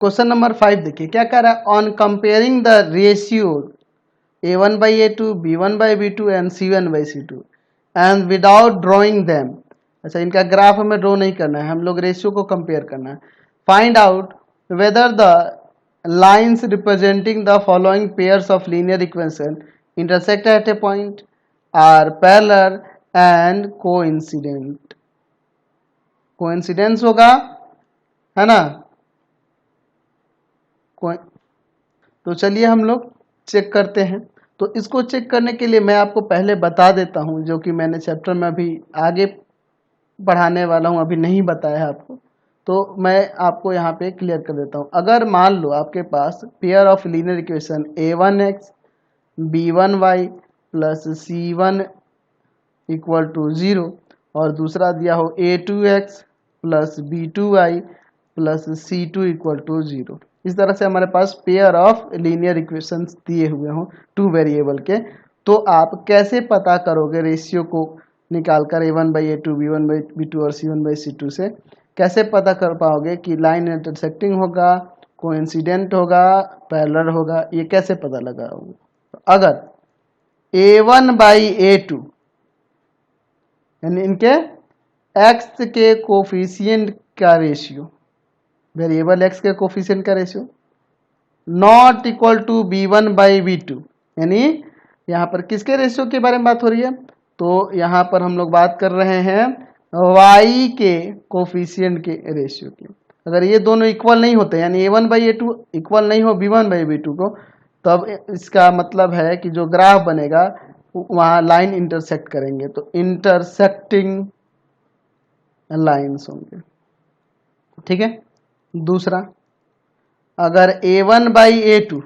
Question number 5 देखिए क्या कह रहा है, on comparing the ratio A1/A2, B1/B2 and C1/C2 and without drawing them. अच्छा, इनका ग्राफ हमें ड्रॉ नहीं करना है, हम लोग रेशियो को कंपेयर करना है। Find out whether the lines representing the following pairs of linear equation intersect at a point are parallel and coincident. Coincidence होगा, है ना। तो चलिए हम लोग चेक करते हैं। तो इसको चेक करने के लिए मैं आपको पहले बता देता हूं, जो कि मैंने चैप्टर में अभी आगे पढ़ाने वाला हूं, अभी नहीं बताया आपको, तो मैं आपको यहाँ पे क्लियर कर देता हूं। अगर मान लो आपके पास pair of linear equation a1x b1y plus c1 equal to 0 और दूसरा दिया हो a2x plus b2y plus c2 equal to 0, इस तरह से हमारे पास पेयर ऑफ लीनियर इक्वेशंस दिए हुए हों टू वेरिएबल के, तो आप कैसे पता करोगे रेशियो को निकालकर a1/a2 b1/b2 और c1/c2 से कैसे पता कर पाओगे कि लाइन इंटरसेक्टिंग होगा, कोइंसिडेंट होगा, पैरेलल होगा, ये कैसे पता लगाओगे। अगर a1/a2 यानी इनके x के कोफिशिएंट का रेशियो, वेरिएबल x के कोफिशिएंट का ratio not equal to b1/b2, यानी यहाँ पर किसके रेशियो के बारे में बात हो रही है, तो यहाँ पर हम लोग बात कर रहे हैं y के कोफिशिएंट के रेशियो की। अगर ये दोनों इक्वल नहीं होते, यानी a1/a2 इक्वल नहीं हो b1/b2 को, तब इसका मतलब है कि जो ग्राफ बनेगा वहाँ लाइन इंटरसेक्ट करेंगे, तो इंटरसेक्टिंग लाइन्स होंगे। ठीक है। दूसरा, अगर a1/a2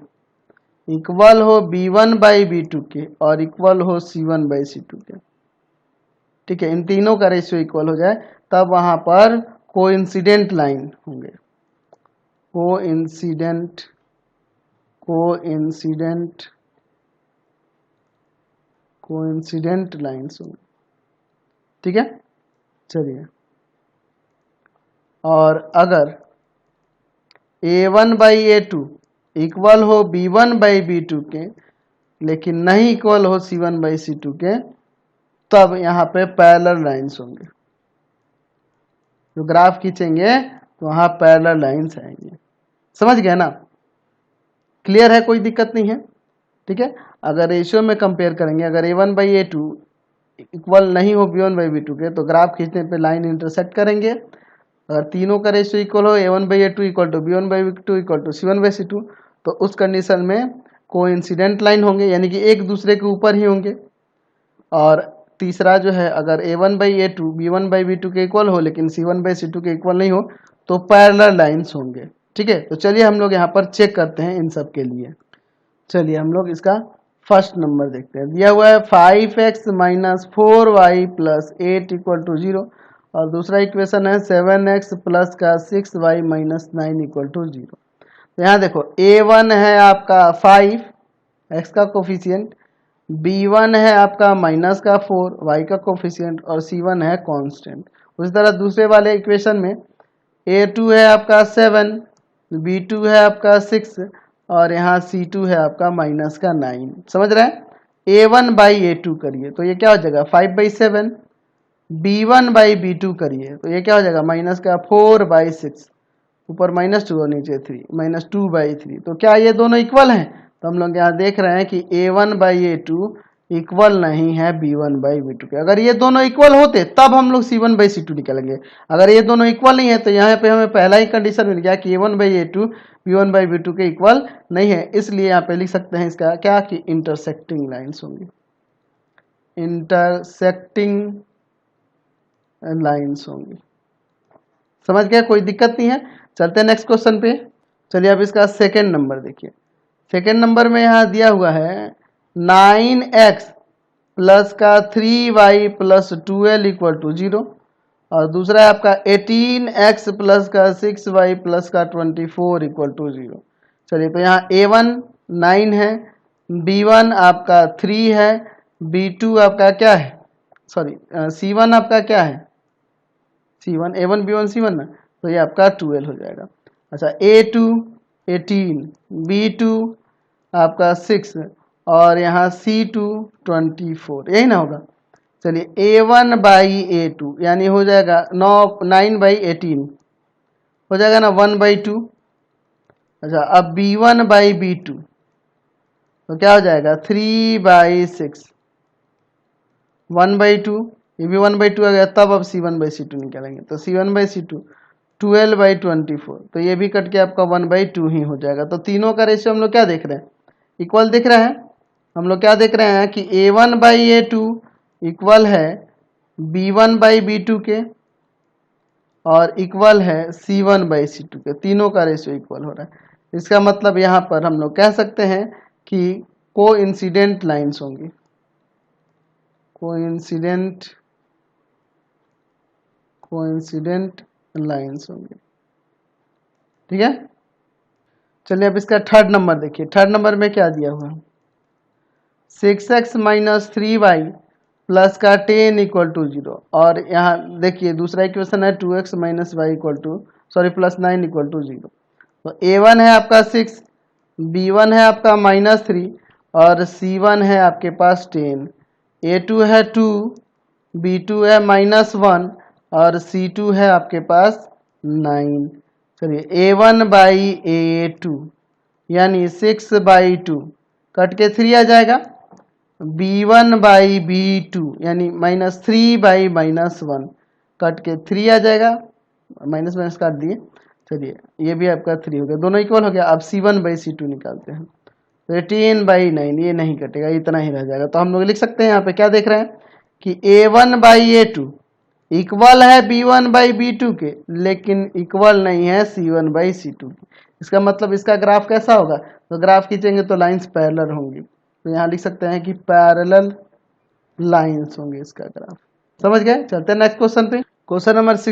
इक्वल हो b1/b2 के और इक्वल हो c1/c2 के, ठीक है, इन तीनों का रेशियो इक्वल हो जाए, तब वहां पर कोइंसिडेंट लाइन होंगे, कोइंसिडेंट लाइन्स होंगे। ठीक है, चलिए। और अगर a1/a2 इक्वल हो b1/b2 के लेकिन नहीं इक्वल हो c1/c2 के, तब यहाँ पे पैरेलल लाइन्स होंगे। जो ग्राफ खींचेंगे तो वहाँ पैरेलल लाइन्स आएंगे। समझ गए ना, क्लियर है, कोई दिक्कत नहीं है। ठीक है। अगर रेशियो में कंपेयर करेंगे, अगर a1/a2 इक्वल नहीं हो b1/b2 के, तो ग्राफ खींचने पे लाइन इंटरसेक्ट करेंगे। अगर तीनों का रेशियो इक्वल हो a1/a2 equal to b1/b2 equal to c1/c2, तो उस कंडीशन में कोइंसिडेंट लाइन होंगे, यानी कि एक दूसरे के ऊपर ही होंगे। और तीसरा जो है, अगर a1/a2 b1/b2 के इक्वल हो लेकिन c1/c2 के इक्वल नहीं हो, तो पैरेलल लाइन्स होंगे। ठीक है। तो चलिए हम लोग यहाँ पर चेक करते हैं इन सब के लिए। चलिए हम लोग इसका फर्स्ट नंबर देखते हैं। दिया हुआ है 5x - 4y + 8 इक्वल टू 0 और दूसरा इक्वेशन है 7x प्लस का 6y - 9 इक्वल टू 0। तो यहाँ देखो, a1 है आपका 5 x का कोफिशिएंट, b1 है आपका -4 y का कोफिशिएंट और c1 है कांस्टेंट। उसी तरह दूसरे वाले इक्वेशन में a2 है आपका 7, b2 है आपका 6 और यहाँ c2 है आपका -9। समझ रहे हैं। a1/a2 करिए तो ये क्या हो जाएगा 5/7, b1/b2 करिए तो ये क्या हो जाएगा -4/6, ऊपर -2 और नीचे 3, -2/3। तो क्या ये दोनों इक्वल हैं, तो हम लोग यहाँ देख रहे हैं कि a1/a2 इक्वल नहीं है b1/b2 के। अगर ये दोनों इक्वल होते तब हम लोग c1/c2 निकालेंगे। अगर ये दोनों इक्वल नहीं है तो यहाँ पे हमें पहला ही कंडीशन मिल गया कि a1/a2 b1/b2 के इक्वल नहीं है, इसलिए यहाँ पे लिख सकते हैं इसका क्या कि इंटरसेक्टिंग लाइन्स होंगी, इंटरसेक्टिंग लाइन्स होंगी। समझ गया, कोई दिक्कत नहीं है। चलते हैं नेक्स्ट क्वेश्चन पे। चलिए अब इसका सेकेंड नंबर देखिए। सेकेंड नंबर में यहाँ दिया हुआ है 9x प्लस का 3y प्लस 12 इक्वल टू 0 और दूसरा है आपका 18x प्लस का 6y प्लस का 24 इक्वल टू 0। चलिए, तो यहाँ a1 9 है, b1 आपका 3 है, b2 आपका क्या है, सॉरी c1 आपका क्या है, c1 a1 b1 c1 ना, तो ये आपका 12 हो जाएगा। अच्छा A2 18, B2 आपका 6 और यहाँ C2 24, यही ना होगा। चलिए A1 बाई A2 यानी हो जाएगा 9/18 हो जाएगा ना 1/2। अच्छा अब B1 बाई B2 तो क्या हो जाएगा 3/6 1/2, ये भी 1/2 आ गया। तब अब C1/C2 निकालेंगे तो C1/C2 12/24, तो ये भी कट के आपका 1/2 ही हो जाएगा। तो तीनों का रेशियो हम लोग क्या देख रहे हैं, इक्वल दिख रहे हैं। हम लोग क्या देख रहे हैं कि A1/A2 इक्वल है B1/B2 के और इक्वल है C1/C2 के, तीनों का रेशियो इक्वल हो रहा है। इसका मतलब यहाँ पर हम लोग कह सकते हैं कि कोइंसिडेंट लाइन्स होंगी, कोइंसिडेंट लाइन्स होंगे। ठीक है, चलिए अब इसका थर्ड नंबर देखिए। थर्ड नंबर में क्या दिया हुआ है, 6x माइनस 3y प्लस का 10 इक्वल टू 0। और यहाँ देखिए दूसरा इक्वेशन है 2x minus Y equal to plus 9 equal to 0। तो A1 है आपका 6, B1 है आपका -3 और C1 है आपके पास 10, A2 है 2, B2 है -1 और C2 है आपके पास 9। चलिए A1/A2 यानी 6/2 कट के 3 आ जाएगा। B1/B2 यानी -3/-1 कट के 3 आ जाएगा, माइनस माइनस काट दिए। चलिए ये भी आपका 3 हो गया, दोनों इक्वल हो गया। अब C1/C2 निकालते हैं तो 18/9 ये नहीं कटेगा, इतना ही रह जाएगा। तो हम लोग लिख सकते हैं यहाँ पे क्या देख रहे हैं कि A1/A2 इक्वल है B1/B2 के, लेकिन इक्वल नहीं है C1/C2 के। इसका मतलब इसका ग्राफ कैसा होगा, तो ग्राफ खींचेंगे तो लाइंस पैरेलल होंगी। तो यहाँ लिख सकते हैं कि पैरेलल लाइंस होंगे इसका ग्राफ। समझ गए, चलते हैं नेक्स्ट क्वेश्चन पे। Question number 6